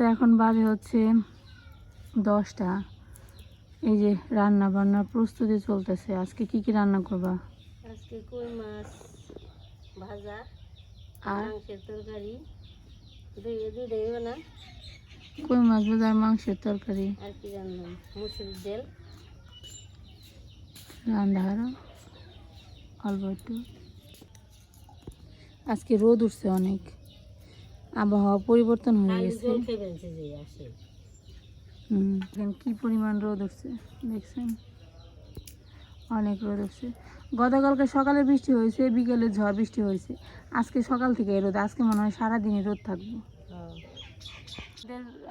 তো এখন বাজে হচ্ছে 10টা। এই যে রান্না বান্নার প্রস্তুতি চলতেছে। আজকে কি কি রান্না করবা? আজকে কই মাছ ভাজা আর মাংসের তরকারি, দুইটাই না কই মাছ ভাজা আর মাংসের তরকারি। আর কি রান্না, মুসুরির ডাল রান্না আরো অল্প একটু। আজকে রোদ উঠছে অনেক, আবহাওয়া পরিবর্তন হয়ে গেছে। দেখেন কি পরিমাণ রোদ উঠছে, দেখছেন অনেক রোদ উঠছে। গতকালকে সকালে বৃষ্টি হয়েছে, বিকেলে ঝড় বৃষ্টি হয়েছে, আজকে সকাল থেকে এই রোদ। আজকে মনে হয় সারাদিনই রোদ থাকবে।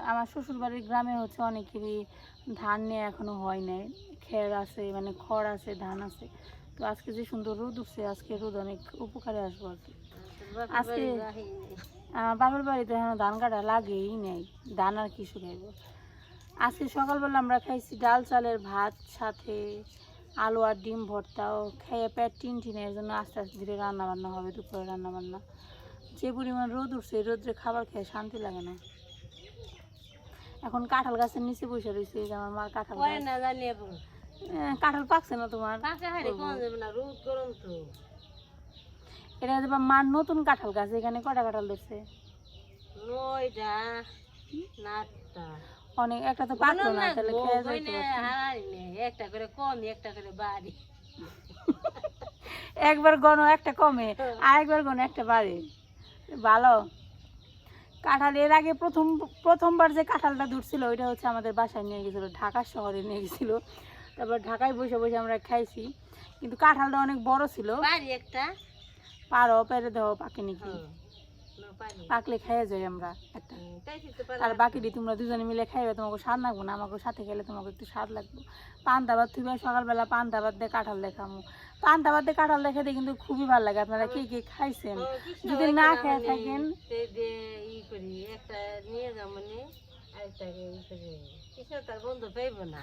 আমার শ্বশুরবাড়ির গ্রামে হচ্ছে অনেকেরই ধান নিয়ে এখনো হয় নাই, খের আছে মানে খড় আছে, ধান আছে। তো আজকে যে সুন্দর রোদ উঠছে, আজকে রোদ অনেক উপকারে আসবো আর কি। আজকে বাবার বাড়িতে এখন ধান কাটা লাগেই নেই, ধান আর কি শুকাইব। আজকে সকালবেলা আমরা খাইছি ডাল চালের ভাত, সাথে আলু আর ডিম ভর্তাও খেয়ে পেট টিনের জন্য আস্তে আস্তে ধীরে রান্না বান্না হবে। দুপুরে রান্না বান্না, যে পরিমাণ রোদ উঠছে, রোদ্রে খাবার খেয়ে শান্তি লাগে না। এখন কাঁঠাল গাছের নিচে বসে রয়েছে, আমার মার কাঁঠাল কাঁঠাল পাকছে না তোমার? এটা দেখবা মার নতুন কাঁঠাল গাছ, এখানে কটা কাঁঠাল ধরছে? অনেক, একটা তো পাকলো না, তাহলে খেয়ে যাইতে একটা করে কম একটা করে বাড়ি, একবার গণ একটা কমে আর একবার গণ একটা বাড়ে। ভালো কাঁঠাল। এর আগে প্রথমবার যে কাঁঠালটা ধরছিল ওইটা হচ্ছে আমাদের বাসায় নিয়ে গেছিলো, ঢাকা শহরে নিয়ে গেছিলো। তারপর ঢাকায় বসে বসে আমরা খাইছি, কিন্তু কাঁঠালটা অনেক বড় ছিল। একটা পারো পেরে দেওয়া পাকেনি কি? পাকলে খাইয়ে যাই আমরা একটা, আর বাকিটি তোমরা দুজনে মিলে খাইবে, তোমাকে স্বাদ লাগবো না, আমাকে সাথে খেলে তোমাকে একটু স্বাদ লাগবে। পান্তা ভাত তুমি সকালবেলা পান্তা ভাত দিয়ে কাঁঠাল দেখামো, পান্তা ভাত দিয়ে কাঁঠাল দেখাতে কিন্তু খুবই ভালো লাগে। আপনারা কে কে খাইছেন? যদি না খেয়ে থাকেন আর বন্ধ হইব না,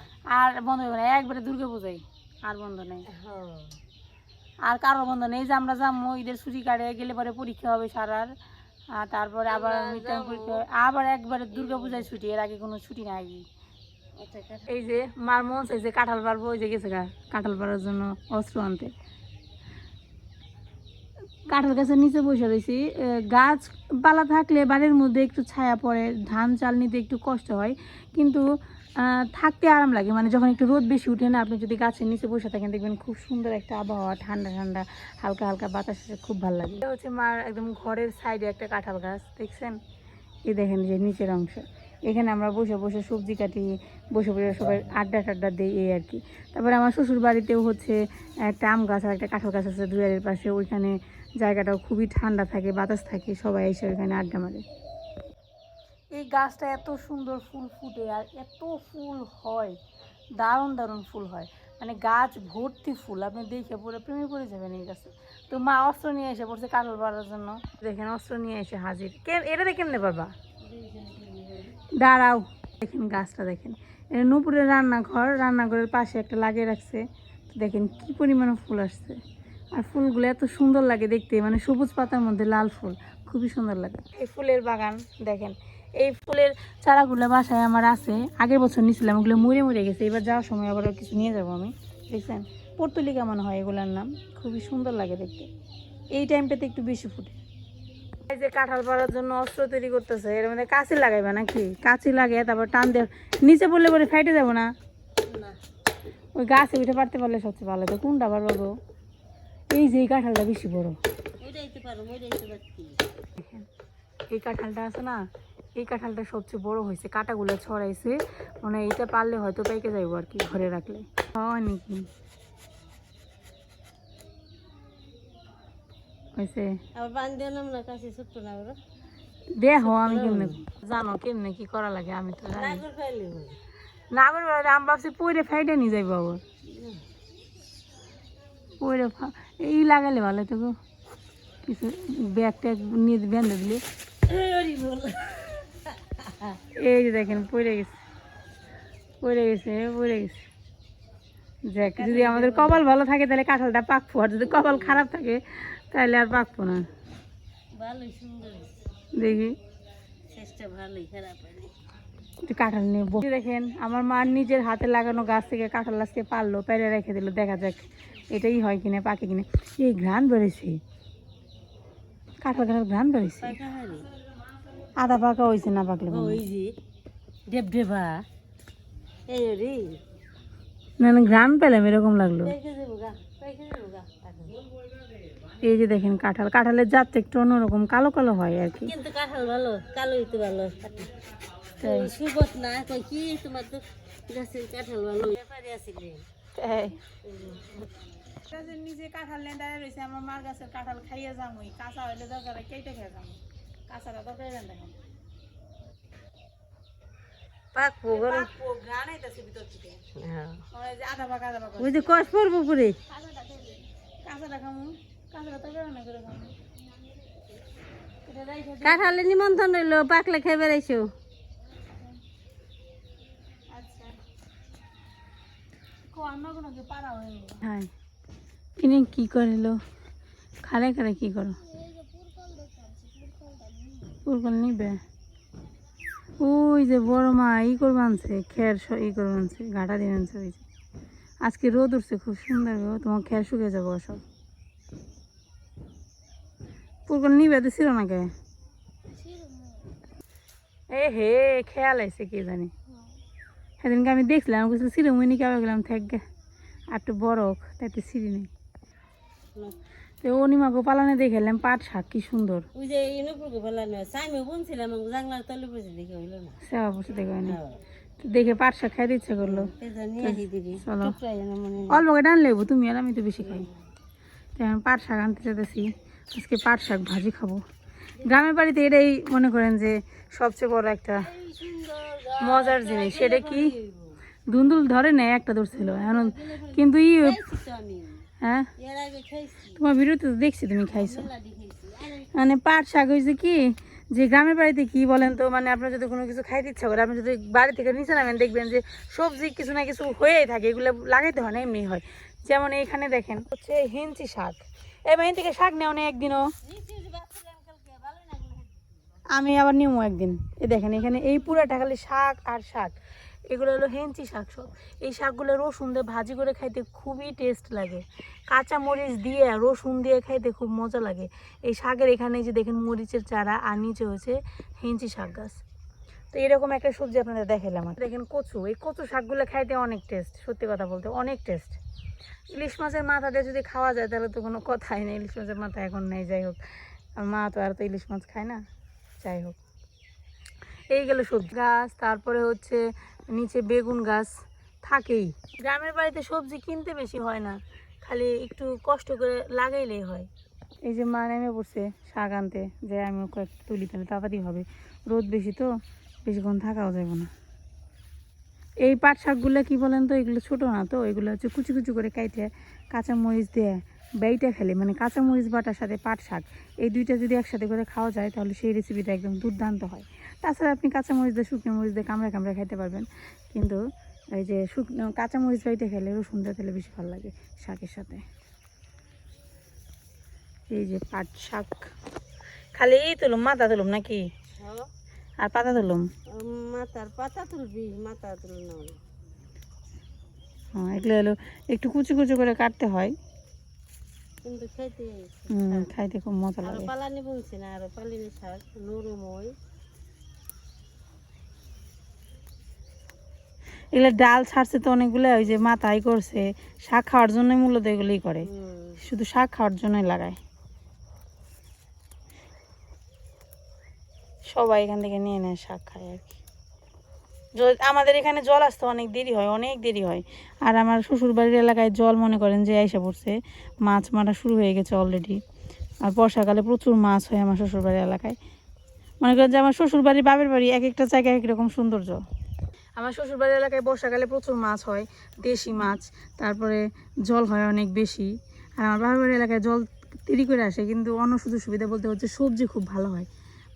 একবারে দুর্গা পূজাই আর বন্ধ নেই, আর কারো বন্ধ নেই। যে আমরা যাবো ঈদের ছুটি কাটে গেলে পরে পরীক্ষা হবে সারার, আর তারপরে আবার মিটার পরীক্ষা, আবার একবারে দুর্গা পূজায় ছুটি, এর আগে কোনো ছুটি নাই। এই যে মার মন চাইছে কাঁঠাল পারবো, ওই যে গেছে কাঁঠাল পাড়ার জন্য অস্ত্র আনতে। কাঁঠাল গাছের নিচে বসে রয়েছি। গাছপালা থাকলে বাড়ির মধ্যে একটু ছায়া পড়ে, ধান চাল নিতে একটু কষ্ট হয়, কিন্তু থাকতে আরাম লাগে। মানে যখন একটু রোদ বেশি উঠে না, আপনি যদি গাছের নিচে বসে থাকেন দেখবেন খুব সুন্দর একটা আবহাওয়া, ঠান্ডা ঠান্ডা হালকা হালকা বাতাস, খুব ভালো লাগে। এটা হচ্ছে মার একদম ঘরের সাইডে একটা কাঁঠাল গাছ, দেখছেন? এই দেখেন যে নিচের অংশ, এখানে আমরা বসে বসে সবজি কাটি, বসে বসে সবাই আড্ডা টাড্ডা দিই, এই আর কি। তারপরে আমার শ্বশুর বাড়িতেও হচ্ছে একটা আম গাছ আর একটা কাঁঠাল গাছ আছে দুয়ারের পাশে, ওইখানে জায়গাটাও খুবই ঠান্ডা থাকে, বাতাস থাকে, সবাই এসে ওইখানে আড্ডা মারে। এই গাছটা এত সুন্দর ফুল ফুটে, আর এত ফুল হয়, দারুণ দারুণ ফুল হয়, মানে গাছ ভর্তি ফুল, আপনি দেখে পুরো প্রেমে পড়ে যাবেন এই গাছে। তো মা অস্ত্র নিয়ে এসে পড়ছে কাঁঠাল পাড়ার জন্য, দেখেন অস্ত্র নিয়ে এসে হাজির। এটা কেমনে পারবা? দাঁড়াও, দেখেন গাছটা দেখেন, এটা নুপুরের রান্নাঘর, রান্নাঘরের পাশে একটা লাগিয়ে রাখছে। দেখেন কি পরিমাণে ফুল আসছে, আর ফুলগুলো এত সুন্দর লাগে দেখতে, মানে সবুজ পাতার মধ্যে লাল ফুল, খুবই সুন্দর লাগে। এই ফুলের বাগান দেখেন, এই ফুলের চারাগুলো বাসায় আমার আছে, আগের বছর নিয়েছিলাম, ওগুলো মরে মরে গেছে। এবার যাওয়ার সময় আবার কিছু নিয়ে যাবো আমি। দেখছেন পর্তুলিকা মনে হয় এগুলোর নাম, খুবই সুন্দর লাগে দেখতে। এই টাইমটাতে একটু বেশি ফুটে। এই যে কাঁঠাল পাড়ার জন্য অস্ত্র তৈরি করতেছে, এর মধ্যে কাঁচি লাগাইবে নাকি? কাঁচি লাগে, তারপর টান দিয়ে নিচে পড়লে পরে ফাইটে যাবো না? ওই গাছে উঠে পারতে পারলে সবচেয়ে ভালো। তো কোনটা পারবো গো? এই যে এই কাঁঠালটা বেশি বড়, এই কাঁঠালটা আছে না, এই কাঁঠালটা সবচেয়ে বড় হয়েছে, কাঁটাগুলো ছড়াইছে, মানে এইটা পারলে হয়তো পেকে যাইব আর কি, ঘরে রাখলে। হয় নাকি হয়েছে? দেখো আমি কেমনে জানো কেমনে কি করা লাগে, আমি তো জানি না। করে আমি ভাবছি পরে ফাইটে নিয়ে যাইব, আবার পরে এই লাগালে ভালো তো গো, কিছু ব্যাগ ট্যাগ নিয়ে বেঁধে দিলে। এই যে দেখেন পড়ে গেছে, পড়ে গেছে, পড়ে গেছে। দেখ, যদি আমাদের কপাল ভালো থাকে তাহলে কাঁঠালটা পাকবো, আর যদি কপাল খারাপ থাকে তাহলে আর পাকবো না। দেখি গাছটা ভালোই, খারাপ হয়নি। একটু কাঁঠাল নেব। দেখেন আমার মা নিজের হাতে লাগানো গাছ থেকে কাঁঠাল আজকে পারলো, পেরে রেখে দিল, দেখা যাক এটাই হয় কিনা, পাকে কিনা। এই ঘ্রাণ বেড়েছে, কাঁঠাল কাঁঠাল ঘ্রাণ বেড়েছে। পাকা হয়নি, আধা পাকা হয়েছে, না পাকলে মনে হয়। ওই যে ডেবডেবা এই রে না না, ঘ্রাণ পেলাম, এরকম লাগলো। পেকে দেবো গা, পেকে দেবো গা কাঁঠাল। এই যে দেখেন কাঁঠাল, কাঁঠালের জাত একটু অন্যরকম, কালো কালো হয় আর কি। কিন্তু কাঁঠাল ভালো, কালোই তো ভালো। তাই। সুবত না কই কি তোমার তো গাছের কাঁঠাল ভালো ব্যাপারে আসিলে। গাছের নিচে কাঁঠাল নিয়ে দাঁড়িয়ে রয়েছে, আমার মার গাছের কাঁঠাল খাইয়ে যামই, কাঁচা হইলে দরকার কেটে খেয়ে যাবো, কাঁচাটা দরকার দেন। দেখেন পাকবো গরম, ঘ্রাণ আইতাছে ভিতর থেকে। হ্যাঁ ওই যে আধা পাকা আধা পাকা। ওই যে কষ পড়বো পুরে কাঁচাটা খামু, কাঁচাটা তো বেরো না করে খামু। এটা রাইখে দিই। কাঁঠালে নিমন্ত্রণ রইলো, পাকলে খেয়ে বেড়াইছো। আচ্ছা অন্য কোনো কি পারা হয়ে গেল। হ্যাঁ কিনে কি করিল, খালে খালে কি করো, পুরকল নিবে। ওই যে বড় মা ই করবে আনছে, খের ই করবে আনছে, ঘাটা দিয়ে আনছে। ওই যে আজকে রোদ উঠছে খুব সুন্দর, তোমার খের শুকিয়ে যাবো সব। পুরকল নিবে তো ছিল না কে, এ হে খেয়াল আছে কি জানি। সেদিনকে আমি দেখছিলাম, আমি বলছি সিরমুনি কেমন গেলাম থেকে আর একটু বড় হোক, তাই তো সিঁড়ি নেই। তো অনিমাকে পালানে দেখালাম পাট শাক, কি সুন্দর। ওই যে ইনুপুরকে ফেলানো আমি বুনছিলাম, জানলার তলে বসে দেখে হইলো না। সেবা বসে দেখবেন, তো দেখে পাট শাক খাইতে ইচ্ছে করলো। চলো অল্প করে টান লেবো, তুমি আর আমি তো বেশি খাই। তো এখন পাট শাক আনতে চাইতেছি, আজকে পাট শাক ভাজি খাবো। গ্রামের বাড়িতে এটাই মনে করেন যে সবচেয়ে বড় একটা মজার জিনিস। সেটা কি ধুন্দুল ধরে নেয়, একটা ধরছিল এখন, কিন্তু হ্যাঁ তোমার ভিডিওতে তো দেখছি তুমি খাইছো। মানে পাট শাক হয়েছে কি, যে গ্রামের বাড়িতে কি বলেন তো, মানে আপনার যদি কোনো কিছু খাইতে ইচ্ছা করে, আপনি যদি বাড়ি থেকে নিচে নামেন দেখবেন যে সবজি কিছু না কিছু হয়েই থাকে, এগুলো লাগাইতে হয় না, এমনি হয়। যেমন এইখানে দেখেন হচ্ছে হেঞ্চি শাক, এবার এখান থেকে শাক নেও না একদিনও, আমি আবার নিমো একদিন। এ দেখেন এখানে এই পুরাটা খালি শাক আর শাক, এগুলো হলো হেঞ্চি শাক সব। এই শাকগুলো রসুন দিয়ে ভাজি করে খাইতে খুবই টেস্ট লাগে, কাঁচা মরিচ দিয়ে রসুন দিয়ে খাইতে খুব মজা লাগে। এই শাকের এখানে যে দেখেন মরিচের চারা, আর নিচে হচ্ছে হেঞ্চি শাক গাছ। তো এরকম একটা সবজি আপনাদের দেখালাম। দেখেন কচু, এই কচু শাকগুলো খাইতে অনেক টেস্ট, সত্যি কথা বলতে অনেক টেস্ট। ইলিশ মাছের মাথা দিয়ে যদি খাওয়া যায় তাহলে তো কোনো কথাই নেই, ইলিশ মাছের মাথা এখন নেই, যাই হোক। আর মা তো আর তো ইলিশ মাছ খায় না, যাই হোক। এই গেল সবজি গাছ, তারপরে হচ্ছে নিচে বেগুন গাছ থাকেই। গ্রামের বাড়িতে সবজি কিনতে বেশি হয় না, খালি একটু কষ্ট করে লাগাইলেই হয়। এই যে মা নেমে পড়ছে শাক আনতে, যে আমি কয়েকটা তুলি তাহলে তাড়াতাড়ি হবে, রোদ বেশি তো বেশিক্ষণ থাকাও যাবে না। এই পাট শাকগুলো কি বলেন তো, এগুলো ছোটো না তো, এগুলো হচ্ছে কুচি কুচি করে কাইটে কাঁচা মরিচ দিয়ে বেইটা খেলে, মানে কাঁচা মরিচ বাটার সাথে পাট শাক, এই দুইটা যদি একসাথে করে খাওয়া যায় তাহলে সেই রেসিপিটা একদম দুর্দান্ত হয়। তাছাড়া আপনি কাঁচা মরিচ দিয়ে শুকনো মরিচ দিয়ে কামড়ে কামড়ে খাইতে পারবেন, কিন্তু এই যে শুকনো কাঁচা মরিচ বাইটে খেলে রসুন দিয়ে খেলে বেশি ভালো লাগে শাকের সাথে। এই যে পাট শাক, খালি এই তুলুম মাথা তুলুম নাকি, আর পাতা তুলুম? মাথার পাতা তুলবি, মাথা তুল না। হ্যাঁ এগুলো হলো একটু কুচি কুচি করে কাটতে হয়, কিন্তু খাইতে খাইতে খুব মজা আরো লাগে। পালানি বুনছি না, আরো পালিনি শাক নরম হয়। এগুলো ডাল ছাড়ছে তো অনেকগুলো, ওই যে মাথায় করছে, শাক খাওয়ার জন্যই মূলত এগুলোই করে, শুধু শাক খাওয়ার জন্যই লাগায়। সবাই এখান থেকে নিয়ে নেয় শাক খায় আর কি। আমাদের এখানে জল আসতে অনেক দেরি হয়, অনেক দেরি হয়। আর আমার শ্বশুরবাড়ির এলাকায় জল মনে করেন যে এসে পড়ছে, মাছ মারা শুরু হয়ে গেছে অলরেডি। আর বর্ষাকালে প্রচুর মাছ হয় আমার শ্বশুরবাড়ির এলাকায়। মনে করেন যে আমার শ্বশুরবাড়ি বাপের বাড়ি এক একটা জায়গায় একরকম সৌন্দর্য। আমার শ্বশুরবাড়ির এলাকায় বর্ষাকালে প্রচুর মাছ হয়, দেশি মাছ, তারপরে জল হয় অনেক বেশি। আর আমার বাপের বাড়ির এলাকায় জল দেরি করে আসে, কিন্তু অন্য সুযোগ সুবিধা বলতে হচ্ছে সবজি খুব ভালো হয়।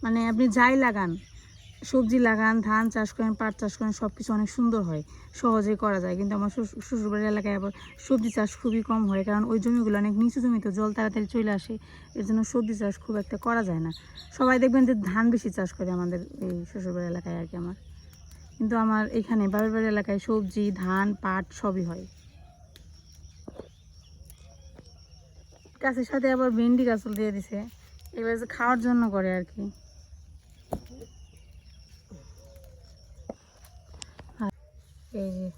মানে আপনি যাই লাগান সবজি লাগান, ধান চাষ করেন, পাট চাষ করেন, সব কিছু অনেক সুন্দর হয়, সহজেই করা যায়। কিন্তু আমার শ্বশুরবাড়ির এলাকায় আবার সবজি চাষ খুবই কম হয়, কারণ ওই জমিগুলো অনেক নিচু জমি, তো জল তাড়াতাড়ি চলে আসে, এর জন্য সবজি চাষ খুব একটা করা যায় না। সবাই দেখবেন যে ধান বেশি চাষ করে আমাদের এই শ্বশুরবাড়ির এলাকায় আর কি আমার। কিন্তু আমার এখানে বাবার বাড়ির এলাকায় সবজি, ধান, পাট সবই হয়। গাছের সাথে আবার ভেন্ডি গাছও দিয়ে দিছে, এগুলো যে খাওয়ার জন্য করে আর কি। এই যে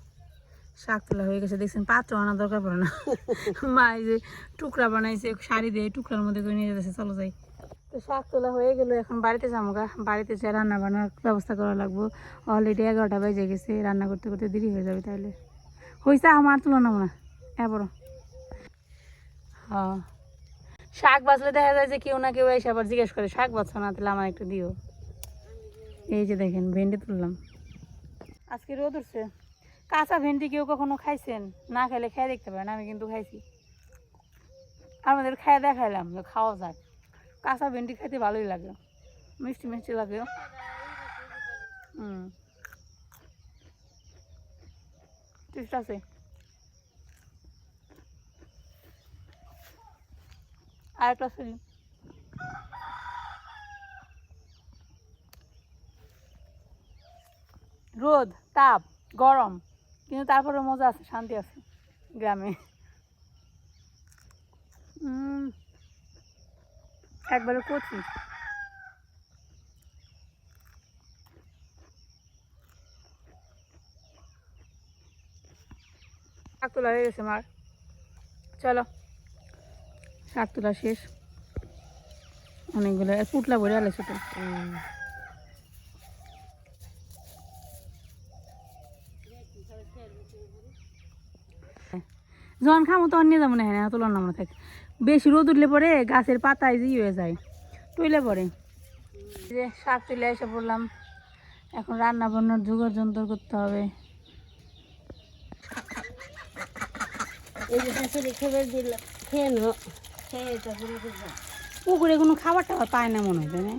শাক তোলা হয়ে গেছে, দেখছেন পাত্র আনা দরকার পড়ে না। মা এই যে টুকরা বানাইছে, শাড়ি দিয়ে টুকরার মধ্যে করে নিয়ে যেতেছে, চলো যাই। তো শাক তোলা হয়ে গেল, এখন বাড়িতে যাবো গা। বাড়িতে যে রান্না বান্নার ব্যবস্থা করা লাগবো, অলরেডি 11টা বেজে গেছে, রান্না করতে করতে দেরি হয়ে যাবে। তাহলে হয়েছে আমার তুলনা না এবার। হ্যাঁ, শাক বাছলে দেখা যায় যে কেউ না কেউ এসে আবার জিজ্ঞেস করে শাক বাছছো না, তাহলে আমার একটু দিও। এই যে দেখেন ভেন্ডি তুললাম, আজকে রোদ উঠছে। কাঁচা ভেন্ডি কেউ কখনো খাইছেন? না খাইলে খেয়ে দেখতে পারেন, আমি কিন্তু খাইছি। আমাদের খেয়ে দেখাইলাম যে খাওয়া যায়। কাঁচা ভেন্ডি খাইতে ভালোই লাগে, মিষ্টি মিষ্টি লাগে। টেস্ট আছে। আর একটা সরি, রোদ, তাপ, গরম, কিন্তু তারপরে মজা আছে, শান্তি আছে গ্রামে। একবারে কচি। শাক তোলা হয়ে গেছে মার, চলো শাক তোলা শেষ। অনেকগুলো পুটলা ভরে আলো ছোট। যখন খামো তখন নিয়ে যাবো না, হ্যাঁ তোলার নাম থাকে। বেশি রোদ উঠলে পরে গাছের পাতায় যে হয়ে যায়, টইলে পরে। যে শাক তুলে এসে পড়লাম, এখন রান্না বান্নার জোগাড় যন্ত্র করতে হবে। এই যে শাশুড়ি খবর দিল খেয়ে নো, খেয়ে এটা পুরো করবো। পুকুরে কোনো খাবার টাবার পায় না মনে হয়, তাই না?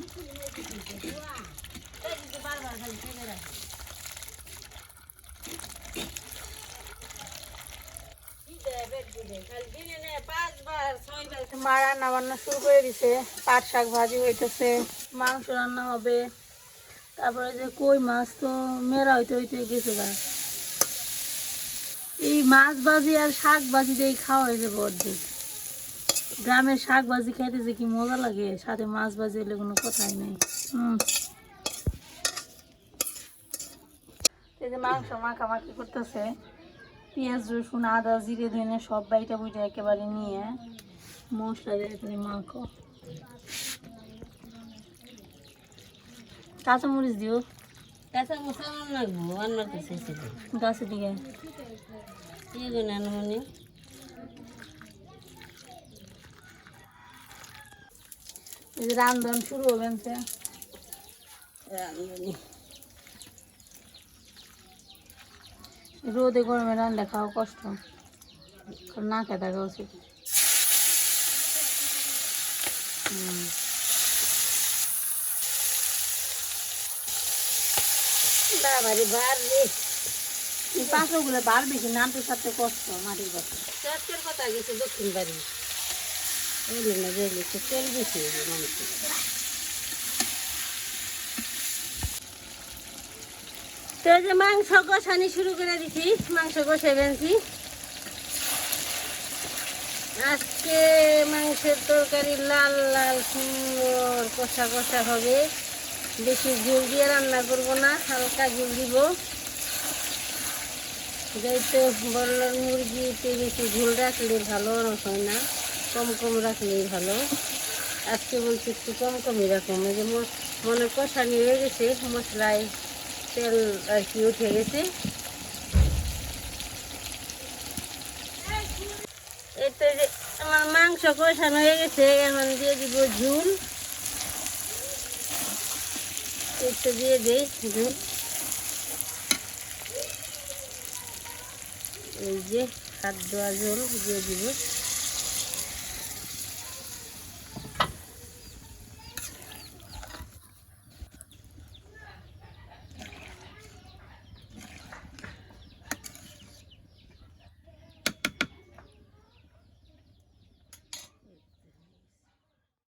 মা রান্না বান্না শুরু করে দিছে, পাট শাক ভাজি হইতেছে, মাংস রান্না হবে, তারপরে যে কই মাছ তো মেরা হইতে হইতে গেছে গা। এই মাছ ভাজি আর শাক ভাজি দিয়ে খাওয়া হয়ে যাবে অর্ধেক। গ্রামের শাক ভাজি খাইতে যে কি মজা লাগে, সাথে মাছ ভাজি হলে কোনো কথাই নেই। এই যে মাংস মাখামাখি করতেছে, পেঁয়াজ রসুন আদা জিরে ধনে সব বাইটা বুইটা একেবারে নিয়ে মশলা দিয়ে মাখো। কাঁচামরিচ দিও, কাঁচা মশলা লাগবো রান্না করছে গাছের দিকে মনে। এই যে রান্ধন শুরু হবেন, রোদে গরমে রান্না খাওয়া কষ্ট, না খেয়ে থাকা উচিত। পাথরগুলো বার বেশি, নামতে সাথে কষ্ট, মাটির কথা। চটকের কথা গেছে দক্ষিণ বাড়ি, বুঝলি না, যে তেল বেশি মানুষ। তো যে মাংস কষানি শুরু করে দিছি, মাংস কষে বেনছি। আজকে মাংসের তরকারি লাল লাল সুন্দর কষা কষা হবে, বেশি ঝোল দিয়ে রান্না করব না, হালকা ঝোল দিব। যেহেতু বড়লার মুরগিতে বেশি ঝোল রাখলে ভালো হয় না, কম কম রাখলেই ভালো। আজকে বলছি একটু কম কমই রাখুন। এই যে মনে কষানি হয়ে গেছে, মশলায় তেল আর কি উঠে গেছে। এই তো যে আমার মাংস কষানো হয়ে গেছে, এখন দিয়ে দিব ঝুল। একটু দিয়ে দিই ঝুল, এই যে খাদ্য ঝোল দিয়ে দিব।